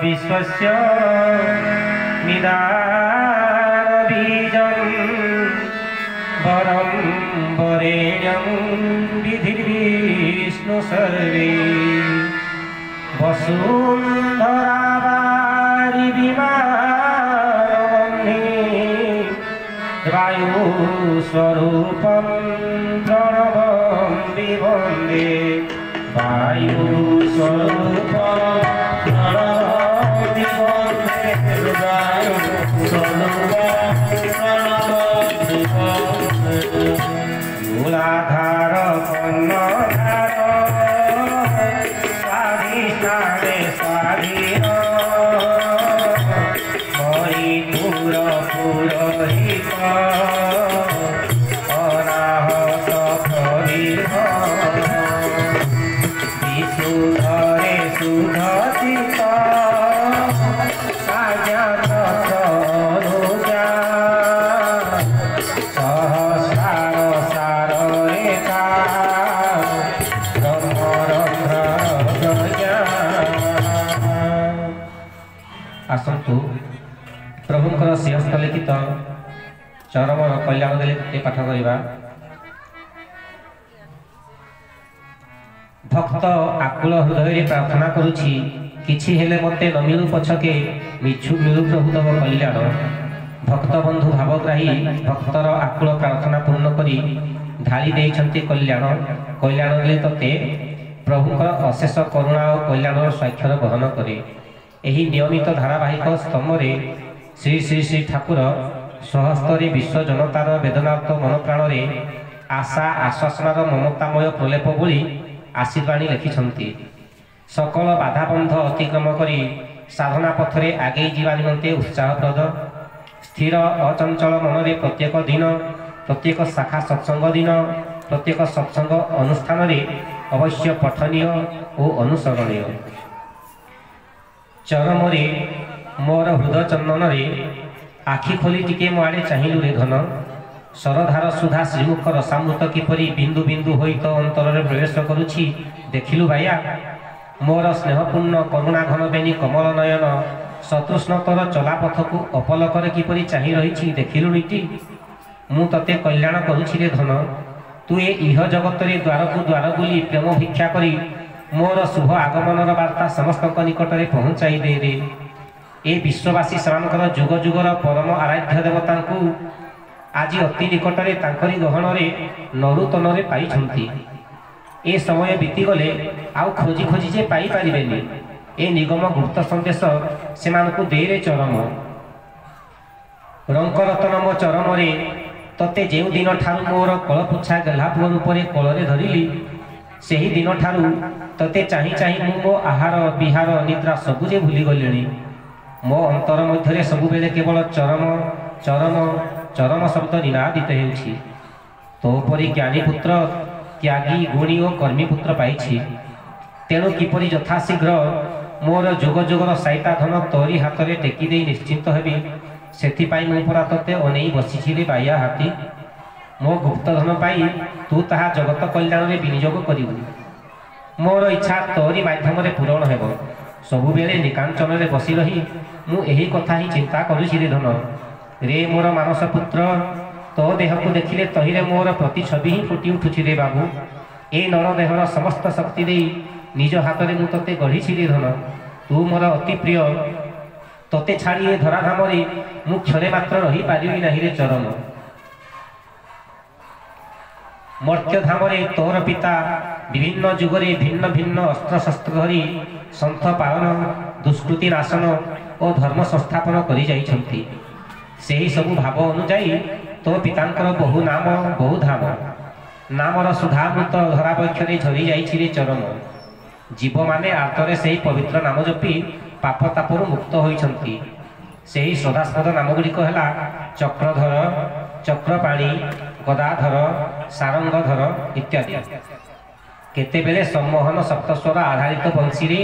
विश्वस्य निदानबीजं वरं वरेण्यं विधिर्विष्णु सर्वे वसुन्धरावारि विमानवह्नि वायुस्वरूपं प्रणवं विवन्दे वायुस्वरूपं प्रणवं विवन्दे वायुस्वरूपं प्रणवं विवन्दे मूलाधार कर्णधार स्वाधिष्ठाने स्वाधीन मयि पुरोहित अनाहत परिह विशुद्धरे शुद्धचित्त साज्ञात अनुजा सहस्रार सार एका आसतु प्रभुंकर से हस्तलिखित चरम कल्याण देले पाठ करवा। भक्त आकुल हृदय प्रार्थना करुछि किछि हेले मते न मिलु पछके मिछु मिलु प्रभु तव कल्याण। भक्त बंधु भावग्राही भक्तर आकुल प्रार्थना पूर्ण करी ढाली देइछन्ति कल्याण। कल्याण ले तते प्रभुंकर अशेष करुणा और कल्याण स्वाक्षर बहन करे। एही नियमित धारावाहिक स्तंभरे श्री श्री श्री ठाकुर सहस्तरी विश्व जनतार वेदनार्थ मन प्राण आशा आश्वासनार ममतामय प्रलेप बोली आशीर्वाणी लिखिछन्ति। सकल बाधाबंध अतिक्रम करी साधना पथरे आगे जीवा निमंते उत्साहप्रद स्थिर अचंचल मनरे प्रत्येक दिन प्रत्येक शाखा सत्संग दिन प्रत्येक सत्संग अनुष्ठान अवश्य पठनीय और अनुसरणीय। चरमरे मोर हृदय चंदन आखि खोली टिके मो आड़े चाहिलु रे घन सरधार सुधा श्रीमुख रसामृत किपरि बिंदु बिंदु होई तो अंतर प्रवेश करुछि देखिलु भाया। मोर स्नेहपूर्ण करुणा घन बेनी कमल नयन शत्रुष्णतर चलापथ को अपलकर किपरि चाहि रहिछि देखिलु नीति। मु तते कल्याण करुछि रे धन तु ए इह जगत रे द्वार को द्वार बुली प्रेम भिक्षा करी मोर शुभ आगमनर वार्ता समस्त निकट में पहुँचाई दे रे। ए विश्ववासी सेमानकर जुग जुगर परम आराध्य देवता को आज अति निकट में तांकरी गहन नरुतन पाई। ए समय बीतीगले आउ खोजी खोजी जे पाई पारिबेनी। ए निगम गुप्त संदेश सेमानकु देरे चरम रंकरतन मो चरम तते जे दिन ठारू मोर कलपुछा गेल्हापुर रूपरे कलरे धरिली सेही दिन ठारू तते चाही चाही मु मो आहार विहार निद्रा सबुजे भूली गलिणी। मो अंतर मध्य सबु बेले केवल चरम चरम चरम शब्द निनादित हेउछि। तो परि ज्ञानी पुत्र त्यागी गुणी और कर्मी पुत्र पाइछि तेणु किपरि यथाशीघ्र मोर जुग जुगर साइता धन तोरी हाथ में टेकी दे निश्चिंत हेबी सेथिपाई मु परा तते अनेई बसिछि बाया हाथी। मो गुप्त धन पाई तू ताहा जगत कल्याण में विनियोग करिबु। मोर इच्छा तोरी माध्यम पूरण हेब सबु बेले निकांचन रे बसी रही मु एही कथा ही चिंता करुछि रे धन। रे मोर मानस पुत्र तो देह को देखिले तहिरे मोर प्रति छवि ही फुटी उठुछि रे बाबू। ए नर देहर समस्त शक्ति दे निज हाथ में मु तते गढ़ी रे धन। तू मोर अति प्रिय तते छाड़ी ए धराधाम रे मु क्षरे मात्र रही पारिबि नाही रे चरम। मर्त्यधाम तोर पिता विभिन्न जुगरे भिन्न भिन्न अस्त्र शस्त्र धरी संथ पालन दुष्कृति नाशन और धर्म संस्थापन करि जाइछन्ति। सेही सबु भाव अनुजाई तो पितांकर बहु नाम बहु धाम नामर सुधामृत धरावक्षरे झरी जाइछि रे चरम। जीव माने आर्तरे सेही पवित्र नाम जपी पाप तापरु मुक्त होइछन्ति। सेही सदास्पद नाम गुड़िक है चक्रधर चक्रपाणी गदाधर सारंगधर इत्यादि। केतेबेले सम्मोहन सप्तस्वर आधारित बंशी रे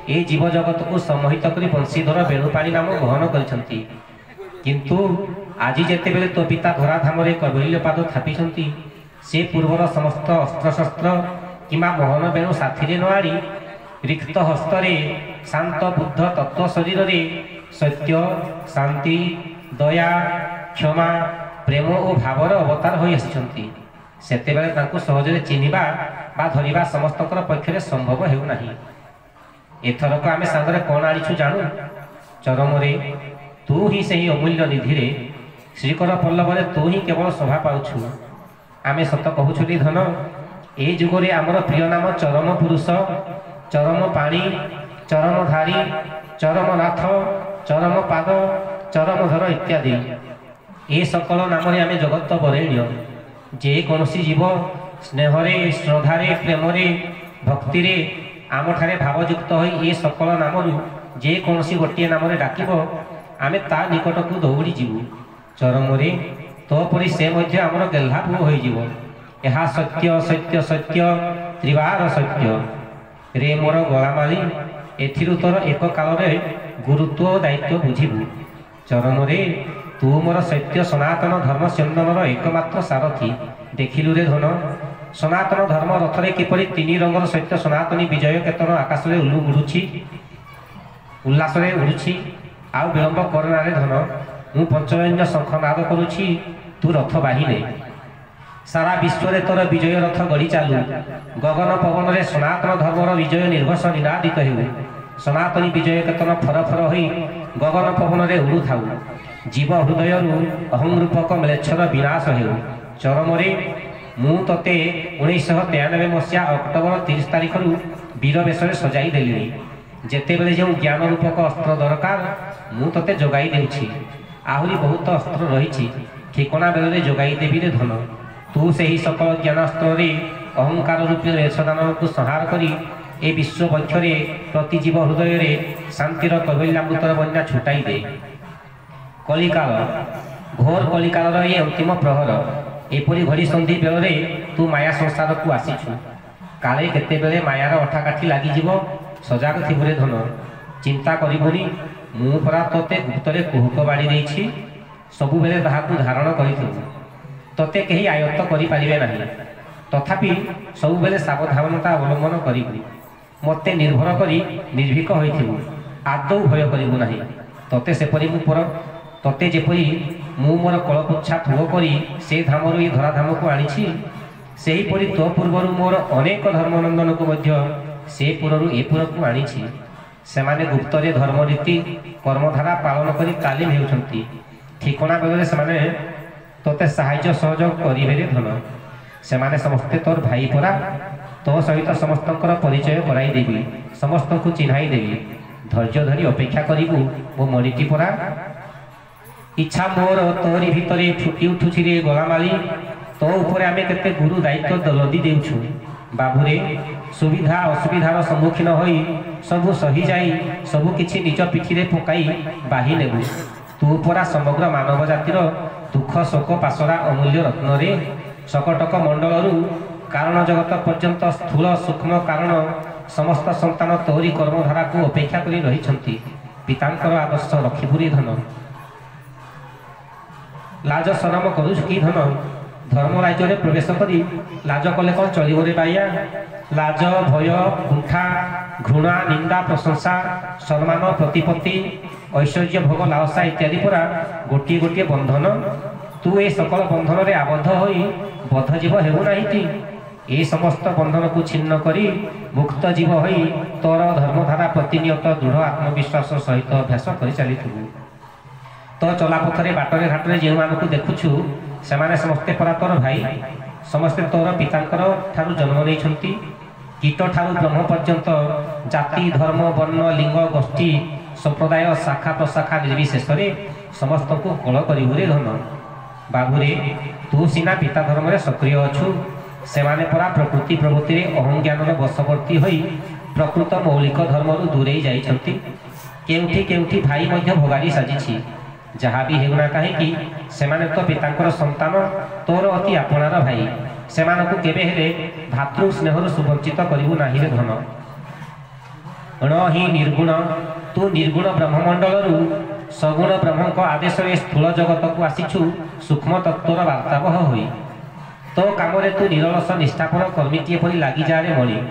ए जीव जगत को सम्मोहित करी बंशीधर वेणुपाणी नाम ग्रहण करिसंती। किंतु आज जेतेबेले तो पिता धराधाम रे कैवल्यपाद थापिसंती से पूर्वर समस्त अस्त्र शस्त्र किमा मोहन वेणु साथी रे न आड़ी रिक्त हस्तरे शांत बुद्ध तत्व शरीर रे सत्य शांति दया क्षमा प्रेम और भावर अवतार हो आसिछंती सेतेबेले तांको सहजरे चिन्हिबा बा धरिबा समस्तकर पक्षरे संभव हेउ नाही। एथरक आमे सांगरे कोन आनिछु जानू चरम रे तू ही सही अमूल्य निधि रे श्रीकर पल्लव रे तू ही केवल शोभा पाउछु। आमे सत कहूछुली धन ए जुगरे आमर प्रिय नाम चरम पुरुष चरम पाणी चरम धारी चरम नाथ चरम पाद चरम धर इत्यादि ए सकल नाम आमे जगत बरेण्य जे कौनसी जीव स्नेहरे श्रद्धारे प्रेमरे भक्ति आम ठारे भावयुक्त हो ए सकल नाम जे कौनसी गोटे नाम डाकिब आमे ता निकट को दौड़ी जीवु चरम रे तो परी से मध्य आमर गेल्हा पुओ होई जीवो यहा सत्य सत्य सत्य त्रिवार सत्य रे मोर गलामाली एथिरु तोर एक काल रे गुरुत्व दायित्व बुझिबु चरम रे तू मोर सत्य सनातन धर्म चंदनर एकमात्र सारथी देखिलु रे धन सनातन धर्म रथरे किपरि तीन रंगर सत्य सनातनी विजय केतन आकाश रे उड़ुछि उल्लास रे उड़ुछि आउ विलंब करना रे धन मु पंचजन्य शंखनाद करुछि तू रथ बाहिले सारा विश्व रे तोर विजय रथ गड़ी चालू गगन पवन रे सनातन धर्मर विजय निर्घोष निनादित हेउ सनातनी विजय केतन फरफर होई गगन पवन रे उड़ु थाउ जीव हृदय अहं रूपक म्लेच्छर विनाश हेउ चरम रे मु तते 1993 मसीहा अक्टोबर 30 तारिख रु वीर बेश सजाई देली जेते बेले जो ज्ञान रूपक अस्त्र दरकार मु तते जोगाई देउछि आहुरी बहुत अस्त्र रही ठिकना बेले जोगाई देवी रे धन तू से ही सकल ज्ञानास्त्र रे अहंकार रूपी रेशदान को संहार करी ए विश्व पक्षरे प्रति जीव हृदय रे शांतिर कैवल्यामृतर बन्या छुटाई दे कलिकाल घोर कलिकाल ये अंतिम प्रहर एपरी घड़ी संधि बेल तू माया संसार को आसीछु काले केते बेले मायार अठाकाठी लगी जीव सजाग थिबरे धन चिंता करिबुनी मु परा तोते गुप्तरे कुहुक बाड़ी देछि सबु बेले ताहाकु धारण करिथिबु तोते कहीं आयत्त करि पारिबे नाही तथापि सबु बेले सावधानता अवलंबन करिबु मते निर्भर करी निर्भीक होइथिबु आदौ भय करिबु नाही तोते सेपरि मु पर तोते जेपरि मु मोर कलपुच्छा थुओ करी से धामरु ए धराधाम को आनिछि सेही परि तो पूर्वरु मोर अनेक धर्मनंदन को मध्य से पुररु ए पुर को आनिछि सेमाने गुप्तरे धर्मरीति कर्मधारा पालन करी तालीम हेउछंती ठिकना बेले सेमाने तोते साहाय्य सहयोग करिबे धन सेमाने समस्ते तोर भाई परा तो सहित समस्तंकर परिचय कराई देबी समस्त को चिन्हाई देबी धैर्य धरी अपेक्षा करिबु मो मणिटी परा इच्छा मोर तोरी भितरे फुटी उठुछि रे गलामाली तो ऊपर आमे केते गुरु दायित्व लदी देउछु बाबुरे सुविधा असुविधार सम्मुखीन होई सबु सही जाई सबु किछि निज पिठी रे पकाई बाही नेबु तू परा समग्र मानव जातिर दुख शोक पासरा अमूल्य रत्न रे सकटक मंडलरु कारण जगत पर्यंत स्थूल सूक्ष्म कारण समस्त संतान तोरी कर्मधारा को अपेक्षा करी रहिछंती पितांकर आदर्श रखिपुरी धन लाज शरम करुछ की धन धर्म राज्य रे प्रवेश करी लाज कले कौन चलिब रे बाइया लाज भय कुंठा घृणा निंदा प्रशंसा सम्मान प्रतिपत्ति ऐश्वर्य भोग लालसा इत्यादि परा गोटे गोटे बंधन तू ए सकल बंधन रे आबद्ध होई बद्ध जीव हेउ नाहिति ए समस्त बंधन को छिन्न करी मुक्त जीव होई तोर धर्मधारा प्रतिनियत दृढ़ आत्मविश्वास सहित अभ्यास करि चलिथु तो चलापथरे बाटरे घाटरे जे मानकु देखुछु सेमाने समस्ते परा तोर भाई समस्ते तोर पितांकर ठारु जन्म नेइछंती कीट ठारु ब्रह्म पर्यंत जाति धर्म वर्ण लिंग गोष्ठी संप्रदाय शाखा प्रशाखा निर्विशेष समस्त को कल करिबुरे धन बाबुरे तू सीना पिता धर्म रे सक्रिय अछु सेमाने परा प्रकृति प्रवृत्ति रे अहं ज्ञान रे वशवर्ती होई प्रकृत मौलिक धर्म रु दूरे जाइछंती केउठी केउठी भाई मध्य भोगारी साजिछि जहाँ भी हेउना कहीं सेमाने तो पितांकर संतान तोर अति आपणार भाई सेमानकु केबे हेले भातृ स्नेहरु सुवंचित करिबु नाही रे धन अण ही निर्गुण तू निर्गुण ब्रह्ममंडलरु सगुण ब्रह्मक आदेश रे स्थूल जगत को आसीछु सूक्ष्म तत्वर वार्तावह होई तो काम रे तू निरलस निष्ठापन कर्मीटीए परि लागि जा रे मणि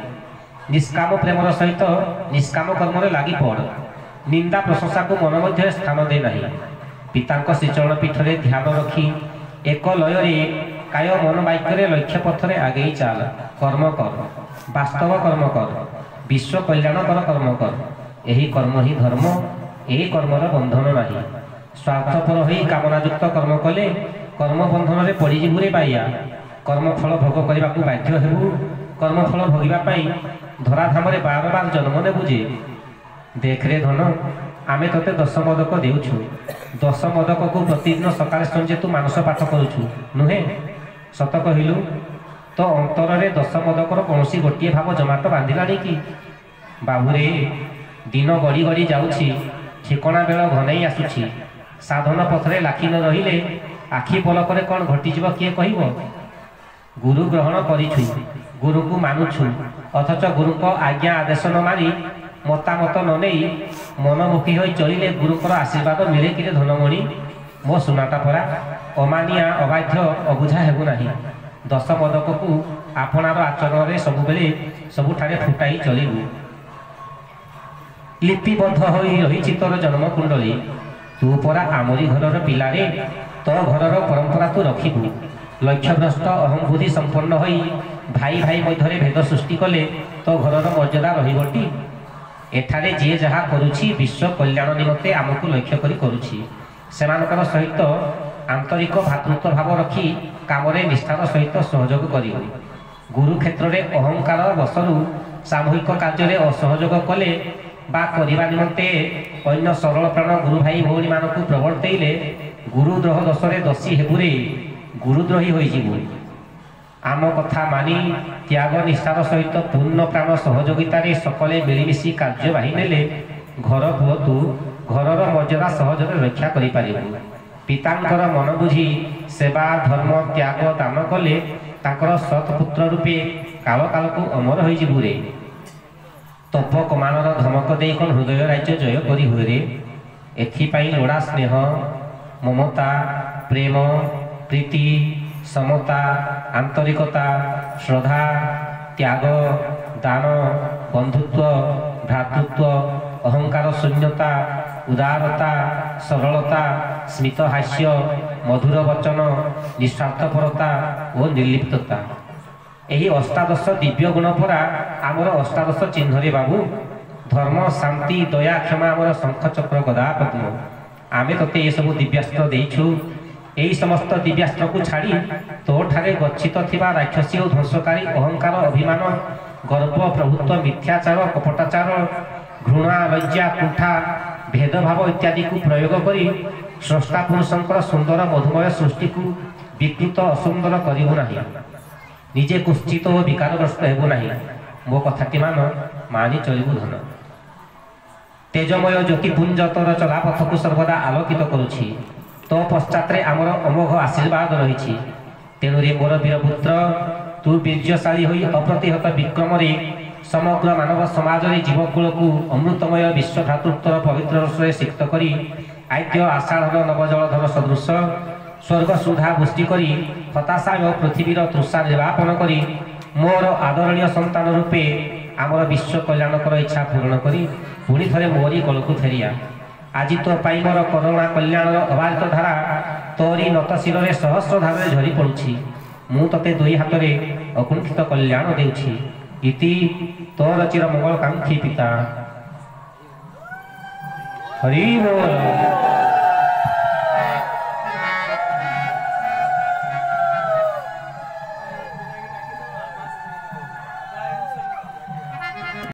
निष्काम प्रेमर सहित निष्काम कर्म लगी पड़ निंदा प्रशंसा को मन मध्य स्थान दे नहीं पिता श्रीचरण पीठरे ध्यान रखी एक लय काय मन वाक्य लक्ष्य पथरे आगे चाल कर्म कर वास्तव कर्म कर विश्व कल्याण कर कर्म कर यही कर्म ही धर्म यही कर्मर बंधन नहीं स्वार्थपर हो कामनायुक्त कर्म कले कर्म बंधन में पड़ीजु रे पाइया कर्मफल भोग करने को बाध्य हेबु कर्मफल भोगापी धराधाम बार बार जन्म नेबुजे देख रे धन आमे तोते 10 मोदक देउछु 10 मोदक को प्रतिदिन सकाळे संजे तू मानस पाठ करूछु नुहे सत कहिलु तो अंतर रे 10 मोदकर कौनसी गोटे भाव जमाट बांधिलानी कि बाबुरे दिन गड़ी गड़ी जाउछि ठिकणा बेल घनई आसुछि साधन पथरे लाखी न रहिले आखि पलकरे कौन घटीଯିव किए कहब गुरु ग्रहण करिछु गुरु को मानुछु अथच गुरु को आज्ञा आदेश न मारी मतामत न नहीं मनमुखी हो चलिले गुरुकर आशीर्वाद मिले कि धनमणि मो सुनाटा परा अमानिया अबाध्य अबुझा हेबु नाही 10 पदक को आपणार आचरण में सबुबले सबुठारे फुटाई चलू लिपिबद्ध हो रही तोर जन्म कुंडली तू परा आमरी घरर पिलारे तो घरर परंपरा तू रखिबु लक्ष्यभ्रष्ट अहम बुद्धि संपन्न हो भाई भाई मध्य भेद सृष्टि कले तो घरर मर्यादा रही एठारे जी जहाँ करुछि विश्व कल्याण निमंते आमको लक्ष्य करी करुछि सेमानकर सहित आंतरिक भातृत्व भाव रखी कामरे निष्ठार सहित सहयोग करियो गुरु क्षेत्र में अहंकार बसरु सामूहिक कार्य असहयोग कले बा करने निमंते अन्य सरल प्राण गुरु भाई भौणी मानक प्रवर्तैले गुरुद्रोह दोषरे दोषी हेबुरे गुरुद्रोही होइजिबु आम कथा मानी त्याग निष्ठार सहित पूर्ण प्राण सहयोगितार सकले मिलमिशि कार्यवाही नेले घर पुओ तू घरर मर्यादा सहजरे रक्षा करिपारिबु पितांकर मन बुझी सेवा धर्म त्याग दान कले तांकर सत्पुत्र रूपे काल काल को अमर होइजिबु रे तप कमानर धमक दे कौन हृदय राज्य जय करी हुए रे एथिपाई लोड़ा स्नेह ममता प्रेम प्रीति समता आंतरिकता श्रद्धा त्याग दान बंधुत्व भ्रातृत्व अहंकार शून्यता उदारता सरलता स्मित हास्य मधुर वचन निस्वार्थपरता और निर्लिप्तता यही अष्टादश दिव्य गुण परा आमर अष्टादश चिन्ह रे बाबू धर्म शांति दया क्षमा आमर शंख चक्र गदा पद्म आमे तोते ये सब दिव्यास्त्र देइछु यही समस्त दिव्यास्त्र को छाड़ी तो ठारे गच्छित थिबा राक्षसी और ध्वंसकारी अहंकार अभिमान गर्व प्रभुत्व मिथ्याचार कपटाचार घृणा लज्जा कुंठा भेदभाव इत्यादि को प्रयोग करी स्रष्टा पुरुषंकर सुंदर मधुमय सृष्टि को विकृत असुंदर करिबु नाही निजे कुश्चित और विकारग्रस्त हेबु नाही मो कथाटी मान मानि चलिबु धन तेजमय ज्योतिपुंज तोर चला पथ को सर्वदा आलोकित करुछि तो पश्चात आमर अमोघ आशीर्वाद रही तेणुरी मोर वीरपुत्र तू वीर्यशाली होई अप्रतिहत विक्रम समग्र मानव समाज जीवकूल को अमृतमय विश्व भ्रातृत्वर पवित्र रसरे सिक्त करी आद्य आषाढ़ नवजलधर सदृश स्वर्ग सुधा पुष्टि करी हताशा और पृथ्वीर तृषा निर्वापन करी मोर आदरणीय संतान रूपे आमर विश्व कल्याणकर इच्छा पूर्ण करी पुणी थे मोरी कल को फेरिया आज तो पाई मोर करुणा कल्याण अबाधित धारा तोरी नत शिर सहस्र धारे झरी पड़ुछि मु तते दुई हाथ में अकुंठित कल्याण देउछि इति तोर चिर मंगल कांक्षी पिता हरि बोल।